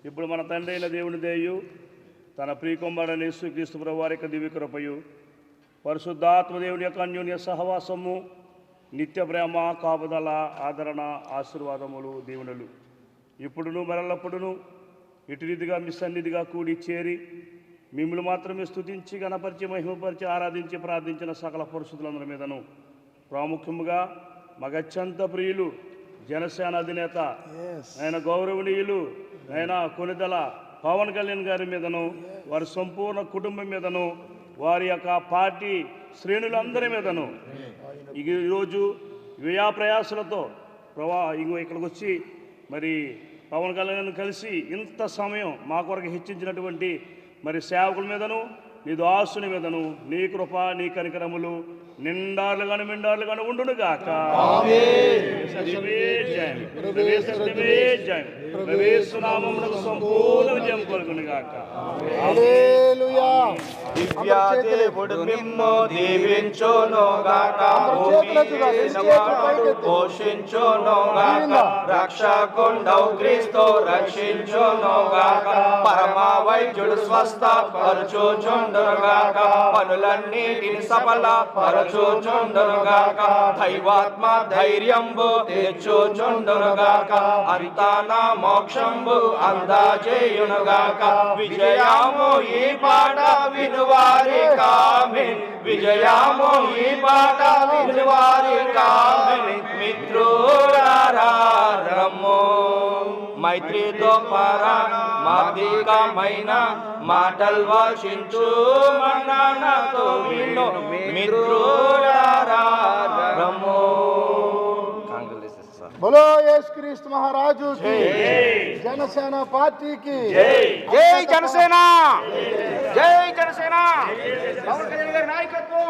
ఇప్పుడు మన తండ్రి అయిన దేవుని దయయు తన ప్రియకుమారుడైన యేసుక్రీస్తు ప్రభువు వారి యొక్క దివ్య కృపయు పరిశుద్ధాత్మ దేవుని యొక్క అన్యోన్య సహవాసము నిత్య ప్రేమ కాపుదల ఆదరణ ఆశీర్వాదములు దీవెనలు ఇప్పుడును మరల్లప్పుడును ఇటు రీతిగా మీ సన్నిధిగా కూడి చేరి మిమ్మల్ని మాత్రమే స్తుతించి గణపరిచి మహిమపరిచి ఆరాధించి ప్రార్థించిన సకల పరిశుద్ధులందరి మీదను ప్రాముఖ్యముగా మగత్యంత ప్రియులు జనసేన అధినేత ఆయన గౌరవనీయులు ఆయన కొనిదల పవన్ కళ్యాణ్ గారి మీదను వారి సంపూర్ణ కుటుంబం మీదను వారి యొక్క పార్టీ శ్రేణులందరి మీదను ఈరోజు వ్యయ ప్రయాసలతో ఇక్కడికి వచ్చి మరి పవన్ కళ్యాణ్ కలిసి ఇంత సమయం మా కొరకు హెచ్చించినటువంటి మరి సేవకుల మీదను నీ దాసుని మీదను నీ కృప నీ కనికరములు నిండార్లుగాను మెండార్లుగాను ఉండును గాక. సంపూర్ణ విజయం కలుగును గాక. దేవుడు మిమ్ము దీవించును గాక, పోషించును గాక, రక్షకుండవు క్రీస్తు రక్షించును గాక, పరమ వైద్యుడు స్వస్థ పరచుచుండును గాక, పనులన్నిటిని సఫల పరచుచుండును గాక, దైవాత్మ ధైర్యంబు తెచ్చుచుండును గాక, అంతానా మోక్షంబు అందజేయును గాక, విజయము ఈ పాట వినువారి కామిన్, విజయము ఈ పాట వినువారి కామిన్, మిత్రులారమ్ము మైత్రితో పరమాధికమైన మాటలు వర్షించు మన్ననతో విను మిత్రులారమ్ము. बोलो యేసుక్రీస్తు మహారాజు की జనసేన పార్టీకి జై జనసేన, జై జనసేన, పవన్ కళ్యాణ్ గారి నాయకత్వం.